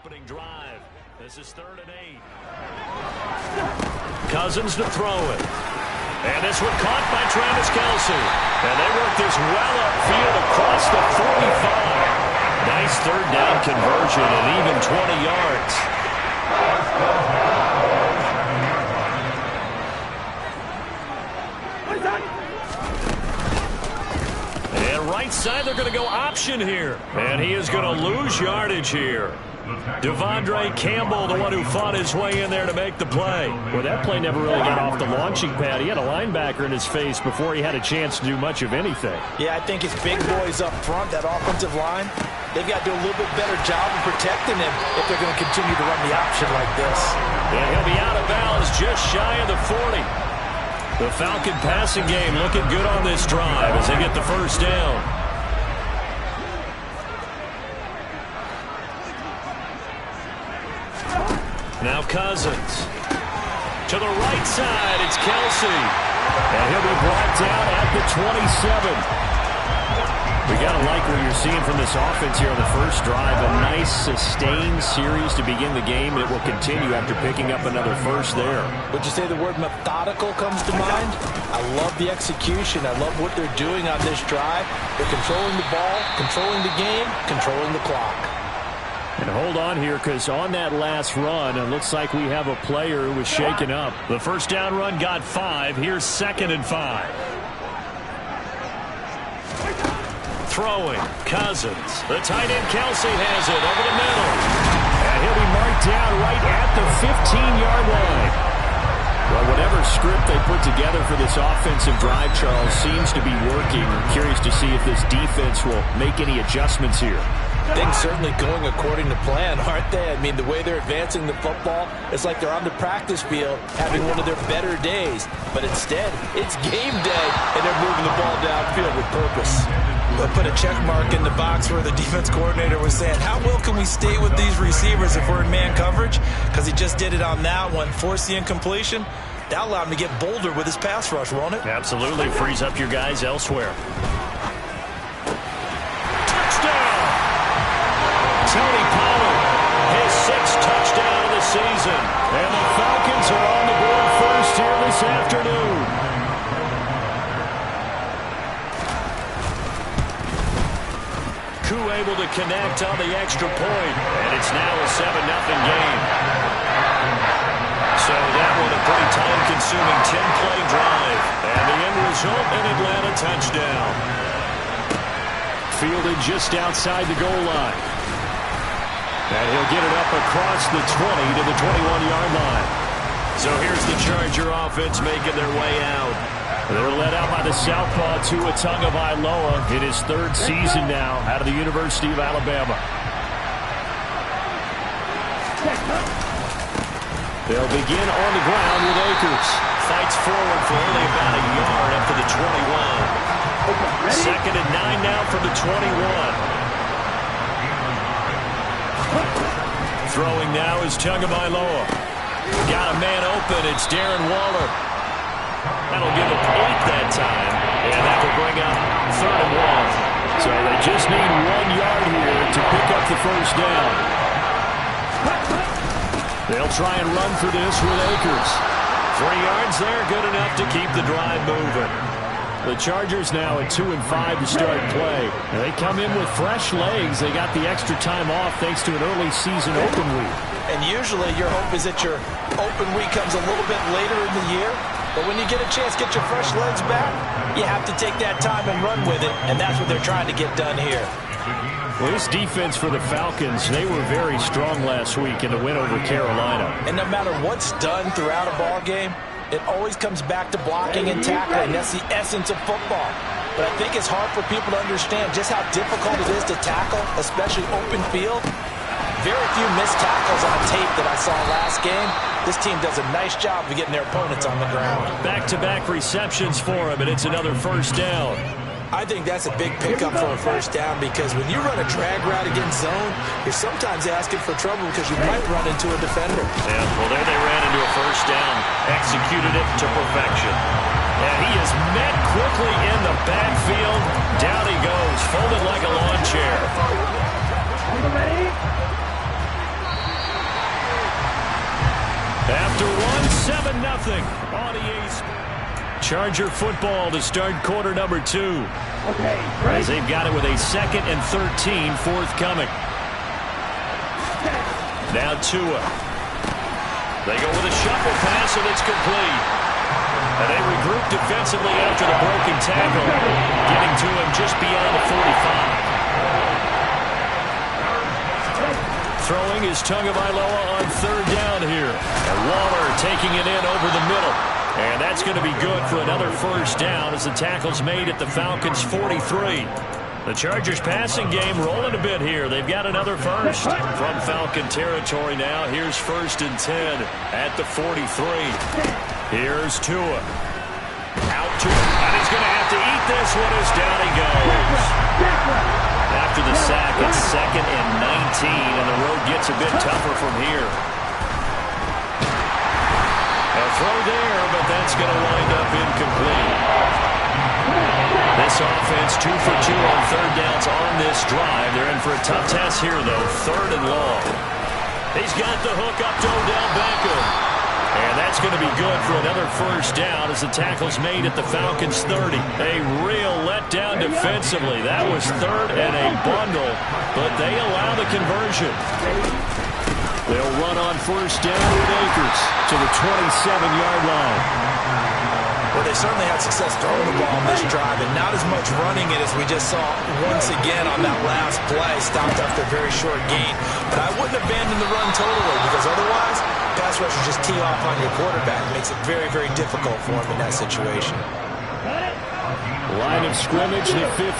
opening drive. This is 3rd and 8. Cousins to throw it. And this one caught by Travis Kelce. And they work this well upfield across the 45. Nice 3rd down conversion and even 20 yards. And right side, they're going to go option here. And he is going to lose yardage here. Devondre Campbell, the one who fought his way in there to make the play. Well, that play never really got off the launching pad. He had a linebacker in his face before he had a chance to do much of anything. Yeah, I think his big boys up front, that offensive line, they've got to do a little bit better job of protecting him if they're going to continue to run the option like this. And he'll be out of bounds just shy of the 40. The Falcon passing game looking good on this drive as they get the first down. Now Cousins. To the right side, it's Kelce. And he'll be brought down at the 27. We got to like what you're seeing from this offense here on the first drive. A nice, sustained series to begin the game. It will continue after picking up another first there. Would you say the word methodical comes to mind? I love the execution. I love what they're doing on this drive. They're controlling the ball, controlling the game, controlling the clock. And hold on here, because on that last run, it looks like we have a player who was shaken up. The first down run got 5. Here's 2nd and 5. Throwing, Cousins. The tight end Kelce has it over the middle. And he'll be marked down right at the 15-yard line. Well, whatever script they put together for this offensive drive, Charles, seems to be working. I'm curious to see if this defense will make any adjustments here. Things certainly going according to plan, aren't they? I mean, the way they're advancing the football, it's like they're on the practice field having one of their better days. But instead, it's game day, and they're moving the ball downfield with purpose. They'll put a check mark in the box where the defense coordinator was saying, how well can we stay with these receivers if we're in man coverage? Because he just did it on that one, forced the incompletion. That allowed him to get bolder with his pass rush, won't it? Absolutely. Frees up your guys elsewhere. Tony Pollard, his 6th touchdown of the season. And the Falcons are on the board first here this afternoon. Koo able to connect on the extra point. And it's now a 7-0 game. So that one a pretty time-consuming 10-play drive. And the end result, an Atlanta touchdown. Fielded just outside the goal line. And he'll get it up across the 20 to the 21-yard line. So here's the Charger offense making their way out. They're led out by the southpaw Tua Tagovailoa in his 3rd season now out of the University of Alabama. They'll begin on the ground with Akers. Fights forward for only about a yard up to the 21. 2nd and 9 now from the 21. Throwing now is Tagovailoa. Got a man open. It's Darren Waller. That'll give him 8 that time. And that will bring up 3rd and 1. So they just need 1 yard here to pick up the first down. They'll try and run for this with Akers. 3 yards there, good enough to keep the drive moving. The Chargers now at 2-5 to start play. And they come in with fresh legs. They got the extra time off thanks to an early season open week. And usually your hope is that your open week comes a little bit later in the year. But when you get a chance to get your fresh legs back, you have to take that time and run with it. And that's what they're trying to get done here. Well, this defense for the Falcons, they were very strong last week in the win over Carolina. And no matter what's done throughout a ball game, it always comes back to blocking and tackling. That's the essence of football. But I think it's hard for people to understand just how difficult it is to tackle, especially open field. Very few missed tackles on tape that I saw last game. This team does a nice job of getting their opponents on the ground. Back-to-back receptions for him, and it's another first down. I think that's a big pickup for a first down because when you run a drag route against zone, you're sometimes asking for trouble because you might run into a defender. Yeah, well, there they ran into a first down, executed it to perfection. And he is met quickly in the backfield. Down he goes, folded like a lawn chair. 1-0 on EA. Charger football to start quarter number 2. As they've got it with a 2nd and 13 forthcoming. Now Tua. They go with a shuffle pass, and it's complete. And they regroup defensively after the broken tackle, getting to him just beyond the 45. Throwing is Tagovailoa on 3rd down here. And Waller taking it in over the middle. And that's going to be good for another 1st down as the tackle's made at the Falcons' 43. The Chargers passing game rolling a bit here. They've got another 1st from Falcon territory now. Here's 1st and 10 at the 43. Here's Tua. Out to him. And he's going to have to eat this one as down he goes. After the sack, it's 2nd and 19, and the road gets a bit tougher from here. A throw there, but that's going to wind up incomplete. This offense 2 for 2 on 3rd downs on this drive. They're in for a tough test here, though. 3rd and long. He's got the hook up to Odell Beckham. And that's going to be good for another 1st down as the tackle's made at the Falcons' 30. A real letdown defensively. That was 3rd and a bundle, but they allow the conversion. They'll run on 1st down with Akers to the 27-yard line. Well, they certainly had success throwing the ball on this drive, and not as much running it as we just saw once again on that last play. Stopped after a very short gain. But I wouldn't abandon the run totally, because otherwise, pass rushers just tee off on your quarterback. It makes it very, very difficult for him in that situation. Line of scrimmage, the 15.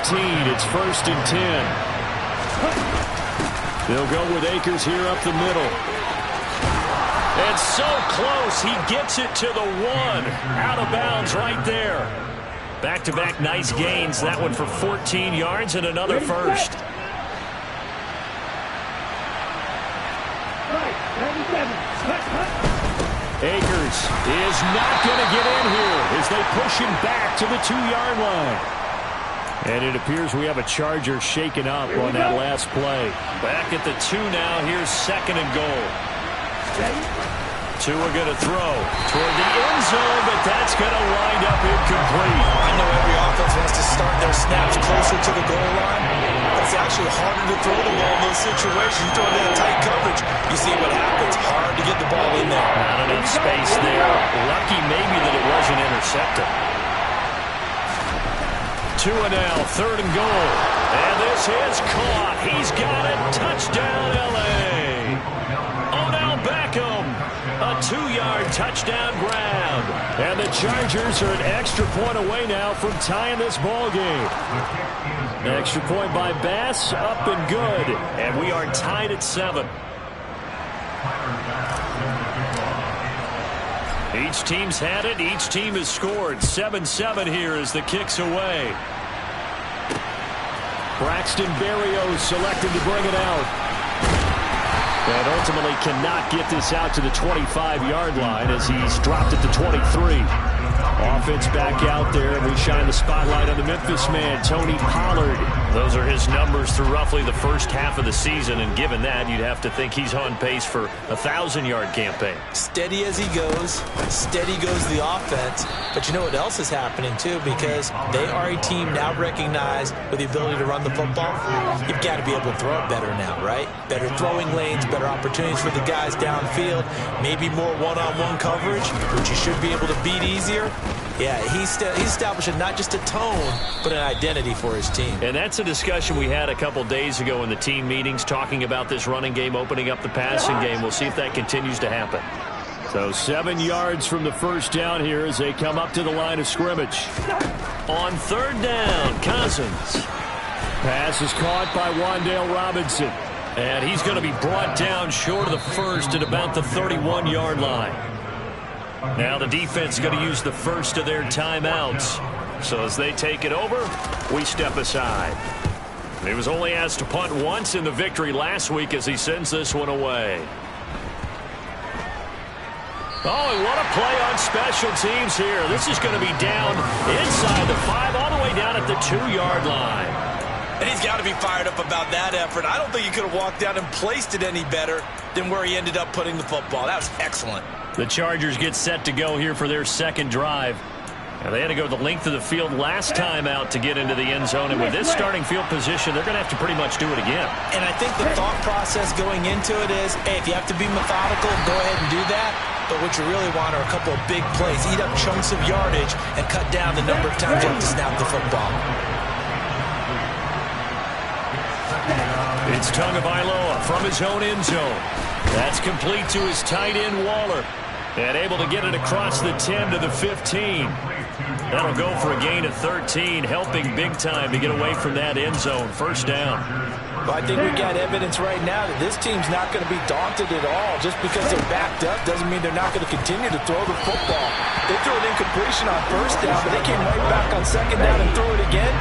It's 1st and 10. They'll go with Akers here up the middle. And so close, he gets it to the 1. Out of bounds right there. Back-to-back nice gains. That one for 14 yards and another 1st. Akers is not going to get in here as they push him back to the 2-yard line. And it appears we have a Charger shaken up on that last play. Back at the 2 now. Here's 2nd and goal. Tua going to throw toward the end zone, but that's going to wind up incomplete. I know every offense wants to start their snaps closer to the goal line. It's actually harder to throw the ball in those situations. You throw it in tight coverage, you see what happens. Hard to get the ball in there. Not enough space there. Lucky maybe that it wasn't intercepted. Tua now, 3rd and goal. And this is caught. He's got it. Touchdown, L.A. Odell Beckham. A 2-yard touchdown grab. And the Chargers are an extra point away now from tying this ball game. Extra point by Bass, up and good. And we are tied at 7. Each team's had it. Each team has scored. 7-7 here as the kick's away. Braxton Berrios selected to bring it out. And ultimately cannot get this out to the 25-yard line as he's dropped it to 23. Offense back out there, and we shine the spotlight on the Memphis man, Tony Pollard. Those are his numbers through roughly the first half of the season, and given that, you'd have to think he's on pace for a 1,000-yard campaign. Steady as he goes, steady goes the offense. But you know what else is happening, too, because they are a team now recognized with the ability to run the football. You've got to be able to throw it better now, right? Better throwing lanes, better opportunities for the guys downfield, maybe more one-on-one coverage, which you should be able to beat easier. Yeah, he's establishing not just a tone, but an identity for his team. And that's a discussion we had a couple days ago in the team meetings, talking about this running game, opening up the passing game. We'll see if that continues to happen. So 7 yards from the 1st down here as they come up to the line of scrimmage. On 3rd down, Cousins. Pass is caught by Wan'Dale Robinson. And he's going to be brought down short of the 1st at about the 31-yard line. Now the defense is going to use the first of their timeouts. So as they take it over, we step aside. He was only asked to punt once in the victory last week as he sends this one away. Oh, and what a play on special teams here. This is going to be down inside the 5, all the way down at the 2-yard line. And he's got to be fired up about that effort. I don't think he could have walked down and placed it any better than where he ended up putting the football. That was excellent. The Chargers get set to go here for their second drive. And they had to go the length of the field last time out to get into the end zone. And with this starting field position, they're going to have to pretty much do it again. And I think the thought process going into it is, hey, if you have to be methodical, go ahead and do that. But what you really want are a couple of big plays. Eat up chunks of yardage and cut down the number of times you have to snap the football. It's Tagovailoa from his own end zone. That's complete to his tight end, Waller. And able to get it across the 10 to the 15. That'll go for a gain of 13, helping big time to get away from that end zone. First down. Well, I think we got evidence right now that this team's not going to be daunted at all. Just because they're backed up doesn't mean they're not going to continue to throw the football. They threw an incompletion on first down, but they came right back on second down and threw it again.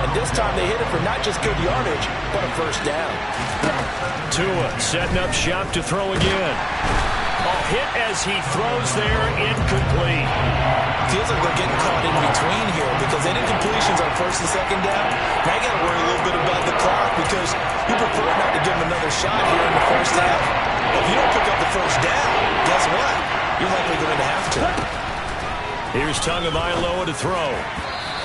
And this time they hit it for not just good yardage, but a first down. Tua setting up shop to throw again. Hit as he throws there, incomplete. Feels like they're getting caught in between here because they did completions on first and second down. Now you got to worry a little bit about the clock because you prefer not to give them another shot here in the first half. If you don't pick up the first down, guess what? You're likely going to have to. Here's Tagovailoa to throw.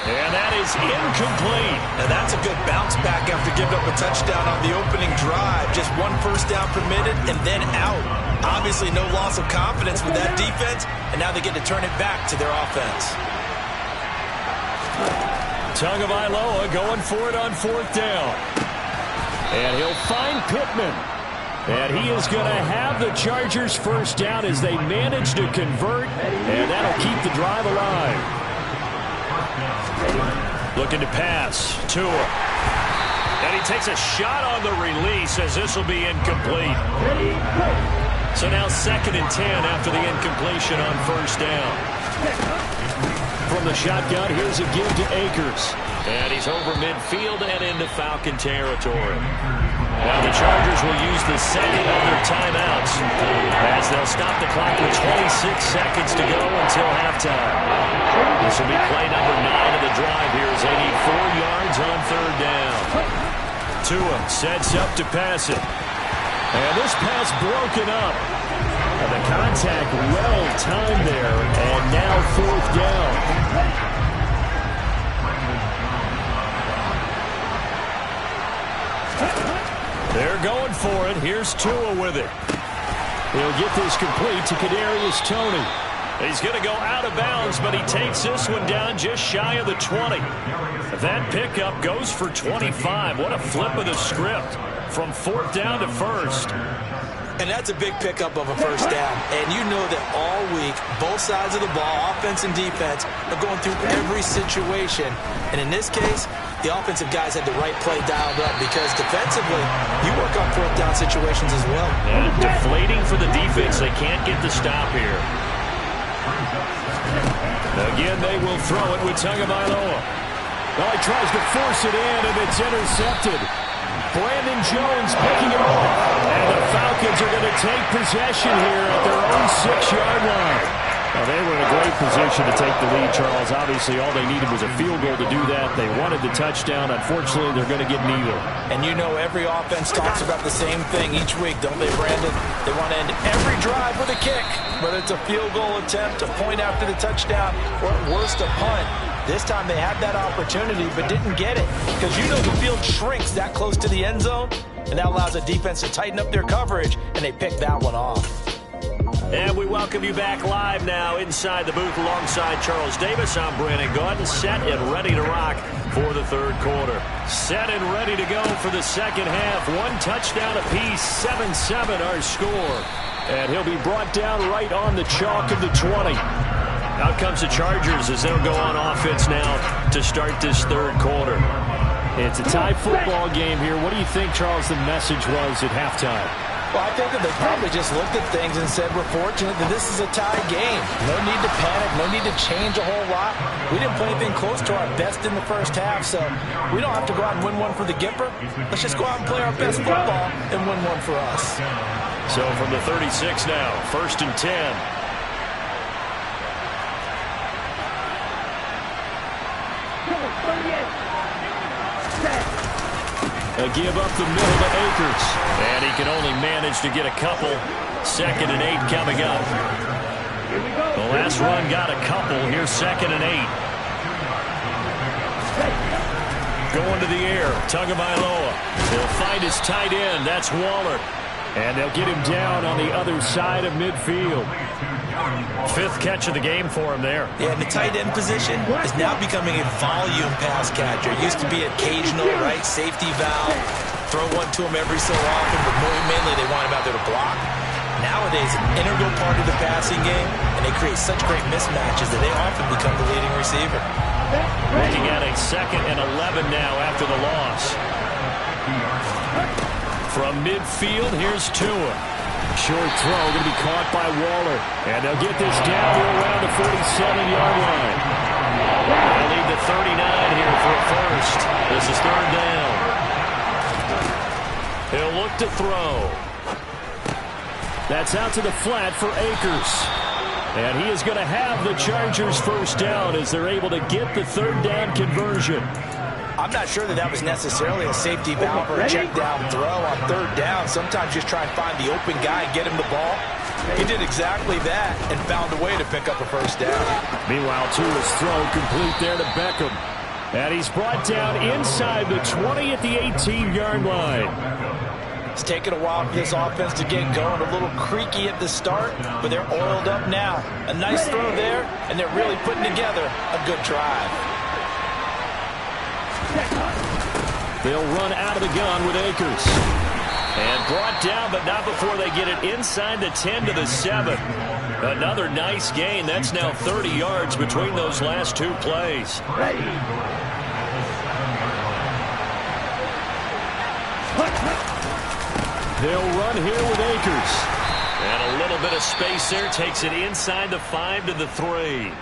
And that is incomplete. And that's a good bounce back after giving up a touchdown on the opening drive. Just one first down permitted and then out. Obviously no loss of confidence with that defense, and now they get to turn it back to their offense. Tagovailoa going for it on fourth down. And he'll find Pittman. And he is going to have the Chargers first down as they manage to convert, and that'll keep the drive alive. Looking to pass. Tua. And he takes a shot on the release as this will be incomplete. So now 2nd and 10 after the incompletion on first down. From the shotgun, here's a give to Akers. And he's over midfield and into Falcon territory. Now the Chargers will use the second of their timeouts as they'll stop the clock with 26 seconds to go until halftime. This will be play number 9 of the drive here as they need 4 yards on third down. Tua sets up to pass it. And this pass broken up. And the contact well timed there. And now fourth down. They're going for it. Here's Tua with it. He'll get this complete to Kadarius Toney. He's going to go out of bounds, but he takes this one down just shy of the 20. That pickup goes for 25. What a flip of the script from fourth down to first. And that's a big pickup of a first down. And you know that all week, both sides of the ball, offense and defense, are going through every situation. And in this case, the offensive guys had the right play dialed up because defensively, you work on fourth down situations as well. And deflating for the defense. They can't get the stop here. Again, they will throw it with Tagovailoa. Well, he tries to force it in, and it's intercepted. Brandon Jones picking it off. And the Falcons are going to take possession here at their own 6-yard line. Well, they were in a great position to take the lead, Charles. Obviously, all they needed was a field goal to do that. They wanted the touchdown. Unfortunately, they're going to get neither. And you know every offense talks about the same thing each week, don't they, Brandon? They want to end every drive with a kick, whether it's a field goal attempt, a point after the touchdown, or at worst, a punt. This time they had that opportunity but didn't get it because you know the field shrinks that close to the end zone, and that allows a defense to tighten up their coverage, and they pick that one off. And we welcome you back live now inside the booth alongside Charles Davis. I'm Brandon Gaudin, set and ready to rock for the third quarter. Set and ready to go for the second half. 1 touchdown apiece, 7-7 our score. And he'll be brought down right on the chalk of the 20. Out comes the Chargers as they'll go on offense now to start this third quarter. It's a tie football game here. What do you think, Charles, the message was at halftime? Well, I think that they probably just looked at things and said, we're fortunate that this is a tie game. No need to panic, no need to change a whole lot. We didn't play anything close to our best in the first half, so we don't have to go out and win one for the Gipper. Let's just go out and play our best football and win one for us. So from the 36 now, 1st and 10. A give up the middle to Akers. And he can only manage to get a couple. 2nd and 8 coming up. The last run got a couple. Here's 2nd and 8. Going to the air. Tagovailoa. He'll find his tight end. That's Waller. And they'll get him down on the other side of midfield. 5th catch of the game for him there. Yeah, and the tight end position is now becoming a volume pass catcher. It used to be occasional, right? Safety valve. Throw one to him every so often, but mainly they want him out there to block. Nowadays, an integral part of the passing game, and they create such great mismatches that they often become the leading receiver. Looking at a 2nd and 11 now after the loss. From midfield, here's Tua. Short throw going to be caught by Waller. And they'll get this down to around the 47-yard line. They'll need the 39 here for a first. This is 3rd down. He'll look to throw. That's out to the flat for Akers. And he is going to have the Chargers first down as they're able to get the 3rd down conversion. I'm not sure that was necessarily a safety valve or a check down throw on 3rd down. Sometimes just try and find the open guy and get him the ball. He did exactly that and found a way to pick up a first down. Meanwhile, Tua's throw complete there to Beckham. And he's brought down inside the 20 at the 18-yard line. It's taken a while for this offense to get going. A little creaky at the start, but they're oiled up now. A nice throw there, and they're really putting together a good drive. They'll run out of the gun with Akers. And brought down, but not before they get it inside the 10 to the 7. Another nice gain. That's now 30 yards between those last 2 plays. They'll run here with Akers. And a little bit of space there. Takes it inside the 5 to the 3.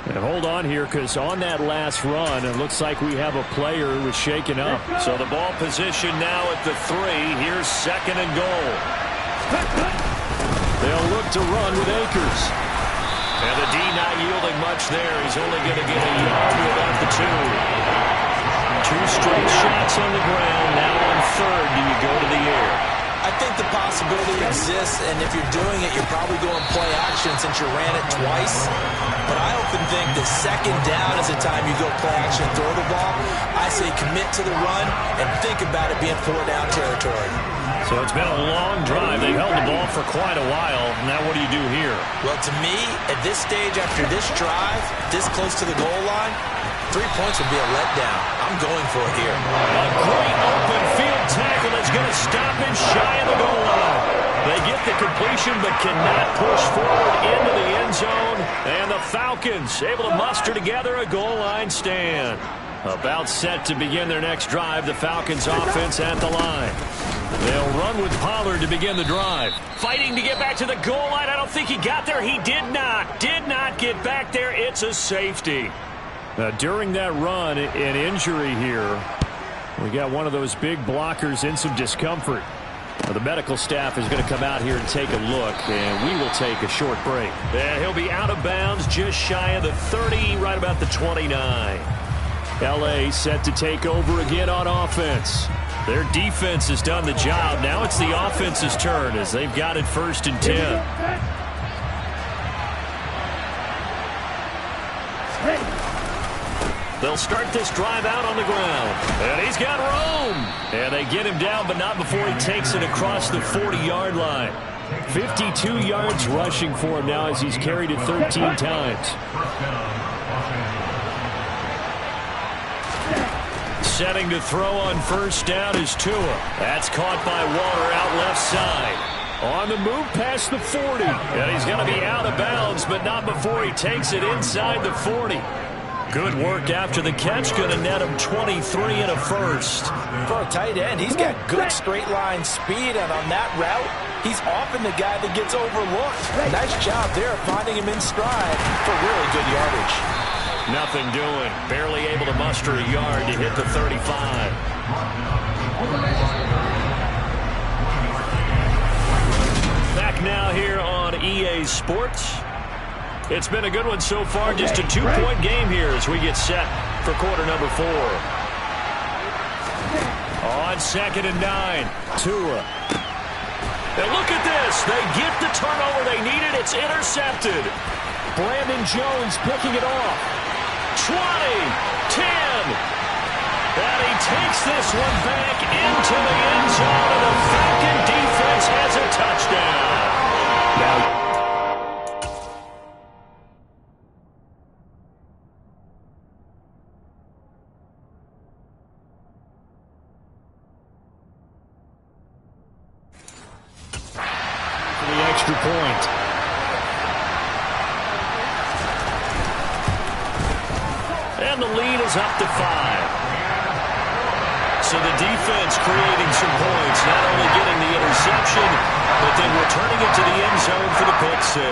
And hold on here, because on that last run, it looks like we have a player who was shaken up. So the ball position now at the 3. Here's 2nd and goal. They'll look to run with Akers. And the D not yielding much there. He's only going to get a yard to about the 2. 2 straight shots on the ground. Now on 3rd, do you go to the air? I think the possibility exists, and if you're doing it, you're probably going play action since you ran it twice. But I often think the 2nd down is the time you go play action and throw the ball. I say commit to the run and think about it being 4-down territory. So it's been a long drive. They held the ball for quite a while. Now what do you do here? Well, to me, at this stage after this drive, this close to the goal line, 3 points would be a letdown. I'm going for it here. A great open field tackle that's going to stop him shy of the goal line. They get the completion but cannot push forward into the end zone. And the Falcons able to muster together a goal line stand. About set to begin their next drive. The Falcons offense at the line. They'll run with Pollard to begin the drive. Fighting to get back to the goal line. I don't think he got there. He did not. Did not get back there. It's a safety. During that run, an injury here. We got one of those big blockers in some discomfort. The medical staff is going to come out here and take a look, and we will take a short break. And he'll be out of bounds just shy of the 30, right about the 29. L.A. set to take over again on offense. Their defense has done the job. Now it's the offense's turn as they've got it 1st and 10. They'll start this drive out on the ground. And he's got room. And they get him down, but not before he takes it across the 40-yard line. 52 yards rushing for him now as he's carried it 13 times. Setting to throw on 1st down is Tua. That's caught by Waller out left side. On the move past the 40. And he's going to be out of bounds, but not before he takes it inside the 40. Good work after the catch. Going to net him 23 and a first. For a tight end, he's got good straight line speed, and on that route, he's often the guy that gets overlooked. Nice job there finding him in stride for really good yardage. Nothing doing. Barely able to muster a yard to hit the 35. Back now here on EA Sports. It's been a good one so far. Just a 2-point game here as we get set for quarter number 4. On 2nd and 9. Tua. And look at this. this. They get the turnover they needed. It's intercepted. Brandon Jones picking it off. 20, 10. And he takes this one back into the end zone, and the Falcon defense has a touchdown. Now, extra point. And the lead is up to 5. So the defense creating some points, not only getting the interception, but then returning it to the end zone for the pick 6.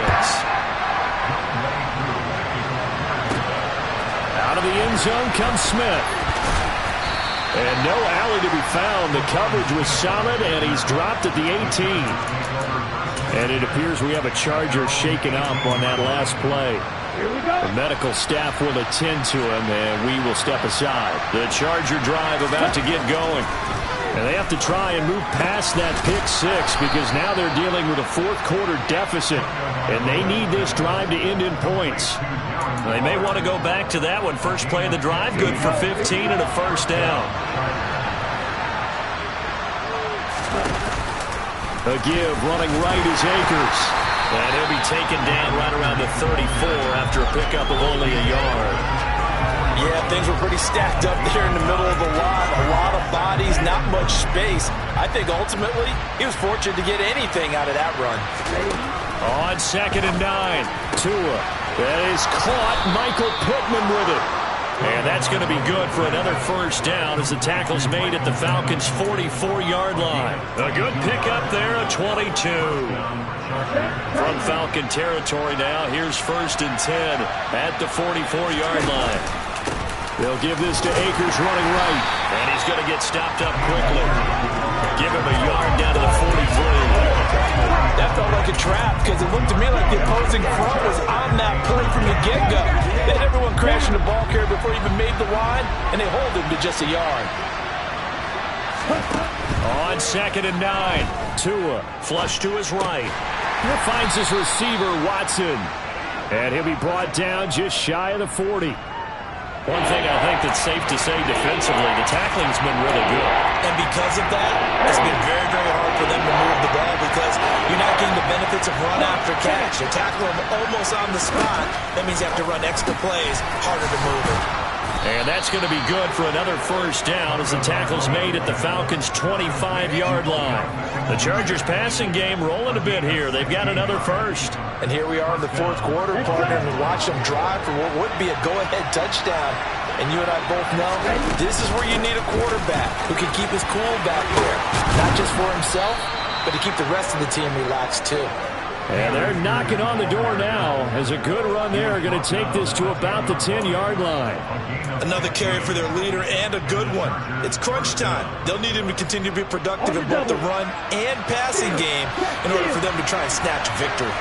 Out of the end zone comes Smith. And no alley to be found. The coverage was solid, and he's dropped at the 18. And it appears we have a Charger shaken up on that last play. The medical staff will attend to him, and we will step aside. The Charger drive about to get going. And they have to try and move past that pick 6 because now they're dealing with a fourth-quarter deficit, and they need this drive to end in points. They may want to go back to that one. First play of the drive, good for 15 and a first down. A give running right is Akers. And he'll be taken down right around the 34 after a pickup of only a yard. Yeah, things were pretty stacked up there in the middle of the line. A lot of bodies, not much space. I think ultimately he was fortunate to get anything out of that run. On 2nd and 9, Tua. That is caught. Michael Pittman with it. And that's going to be good for another first down as the tackle's made at the Falcons' 44-yard line. A good pickup there, a 22. From Falcon territory now, here's 1st and 10 at the 44-yard line. They'll give this to Akers running right. And he's going to get stopped up quickly. Give him a yard down to the 43. That felt like a trap because it looked to me like the opposing front was on that play from the get-go. They had everyone crashing the ball carrier before he even made the line, and they hold him to just a yard. On 2nd and 9, Tua flush to his right. Here finds his receiver, Watson. And he'll be brought down just shy of the 40. One thing I think that's safe to say defensively, the tackling's been really good. And because of that, it's been very, very hard for them to move the ball because you're not getting the benefits of run after catch. They tackle them almost on the spot. That means you have to run extra plays, harder to move it. And that's going to be good for another first down as the tackle's made at the Falcons' 25-yard line. The Chargers passing game rolling a bit here. They've got another first. And here we are in the fourth quarter, partner, and watch them drive for what would be a go-ahead touchdown. And you and I both know this is where you need a quarterback who can keep his cool back there. Not just for himself, but to keep the rest of the team relaxed too. And they're knocking on the door now as a good run there going to take this to about the 10-yard line. Another carry for their leader and a good one. It's crunch time. They'll need him to continue to be productive in both the run and passing game in order for them to try and snatch victory.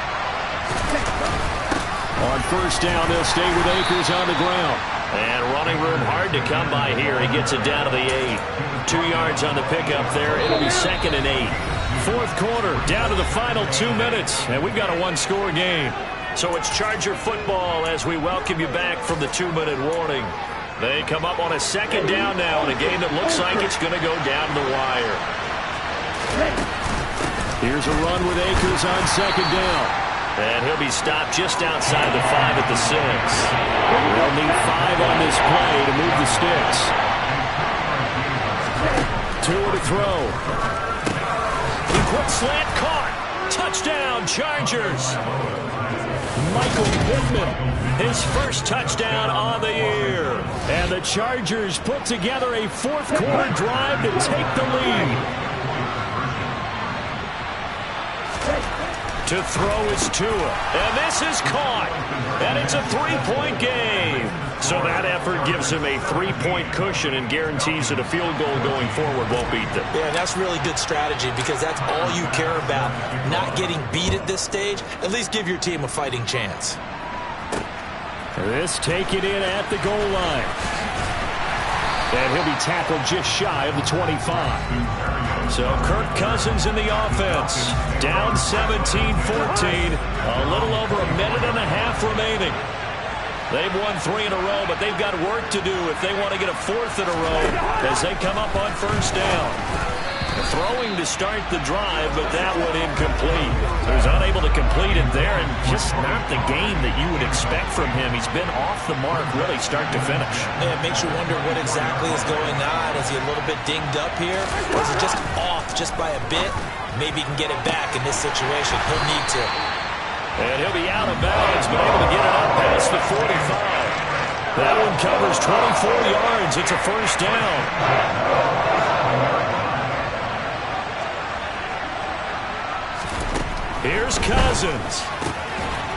On first down, they'll stay with Akers on the ground. And running room hard to come by here. He gets it down to the 8. 2 yards on the pickup there. It'll be 2nd and 8. Fourth quarter, down to the final 2 minutes, and we've got a one-score game. So it's Charger football as we welcome you back from the 2-minute warning. They come up on a 2nd down now in a game that looks like it's going to go down the wire. Here's a run with Akers on 2nd down. And he'll be stopped just outside the 5 at the 6. They'll need 5 on this play to move the sticks. Tua to throw. Quick slant caught. Touchdown, Chargers. Michael Pittman, his first touchdown on the year. And the Chargers put together a fourth-quarter drive to take the lead. To throw is Tua. And this is caught. And it's a 3-point game. So that effort gives him a 3-point cushion and guarantees that a field goal going forward won't beat them. Yeah, that's really good strategy because that's all you care about. Not getting beat at this stage. At least give your team a fighting chance. This taken in at the goal line. And he'll be tackled just shy of the 25. So Kirk Cousins in the offense. Down 17-14. A little over a minute and a half remaining. They've won 3 in a row, but they've got work to do if they want to get a 4th in a row as they come up on first down. Throwing to start the drive, but that one incomplete. He was unable to complete it there, and just not the game that you would expect from him. He's been off the mark really start to finish. Yeah, it makes you wonder what exactly is going on. Is he a little bit dinged up here, or is it just off just by a bit? Maybe he can get it back in this situation. He'll need to. And he'll be out of bounds, but able to get it up past the 45. That one covers 24 yards. It's a first down. Here's Cousins.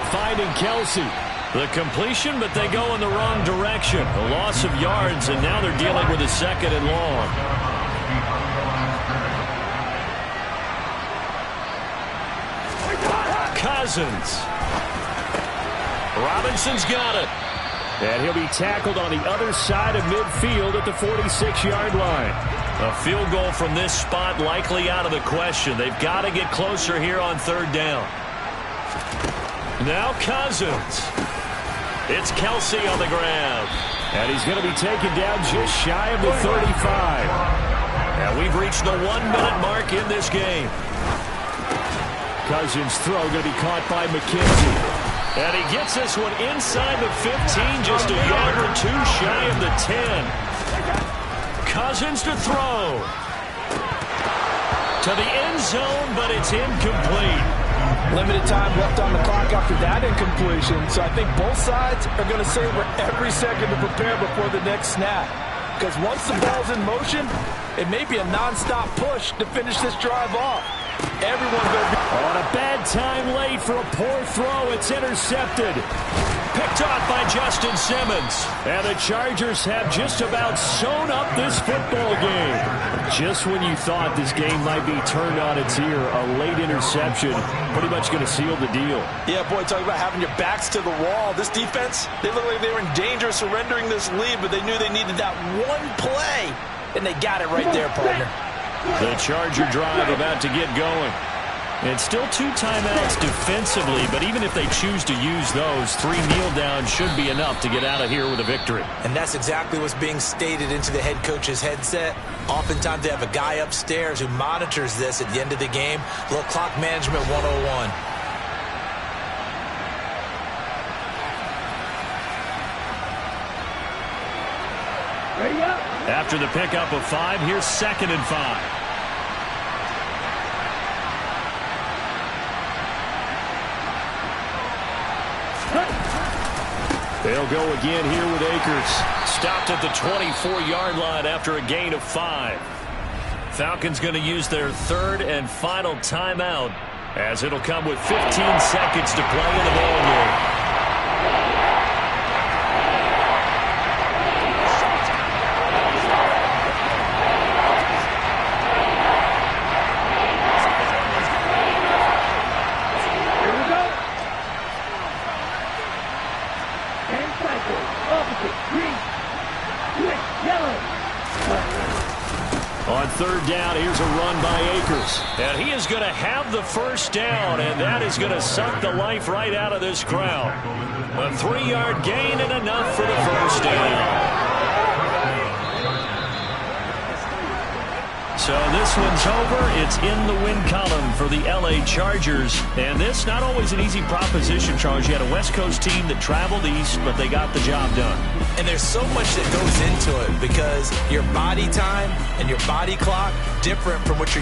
Finding Kelsey. The completion, but they go in the wrong direction. A loss of yards, and now they're dealing with a 2nd and long. Cousins. Robinson's got it. And he'll be tackled on the other side of midfield at the 46-yard line. A field goal from this spot likely out of the question. They've got to get closer here on 3rd down. Now Cousins. It's Kelsey on the grab. And he's going to be taken down just shy of the 35. And we've reached the 1-minute mark in this game. Cousins' throw going to be caught by McKenzie. And he gets this one inside the 15, just a yard or 2 shy of the 10. Cousins to throw. To the end zone, but it's incomplete. Limited time left on the clock after that incompletion, so I think both sides are going to savor every second to prepare before the next snap. Because once the ball's in motion, it may be a non-stop push to finish this drive off. Everyone's going to be on a bad time late for a poor throw. It's intercepted. Picked off by Justin Simmons. And the Chargers have just about sewn up this football game. Just when you thought this game might be turned on its ear, a late interception pretty much going to seal the deal. Yeah, boy, talking about having your backs to the wall. This defense, they look like they were in danger of surrendering this lead, but they knew they needed that one play, and they got it right there, partner. The Charger drive about to get going. It's still 2 timeouts defensively, but even if they choose to use those, 3 kneel downs should be enough to get out of here with a victory. And that's exactly what's being stated into the head coach's headset. Oftentimes they have a guy upstairs who monitors this at the end of the game. A little clock management 101. After the pickup of 5, here's 2nd and 5. They'll go again here with Akers. Stopped at the 24-yard line after a gain of 5. Falcons going to use their 3rd and final timeout, as it'll come with 15 seconds to play in the ballgame. On 3rd down, here's a run by Akers. And he is going to have the first down, and that is going to suck the life right out of this crowd. A 3-yard gain and enough for the first down. So this one's over. It's in the win column for the LA Chargers. And this, not always an easy proposition, Charles. You had a West Coast team that traveled east, but they got the job done. And there's so much that goes into it because your body time and your body clock different from what you're used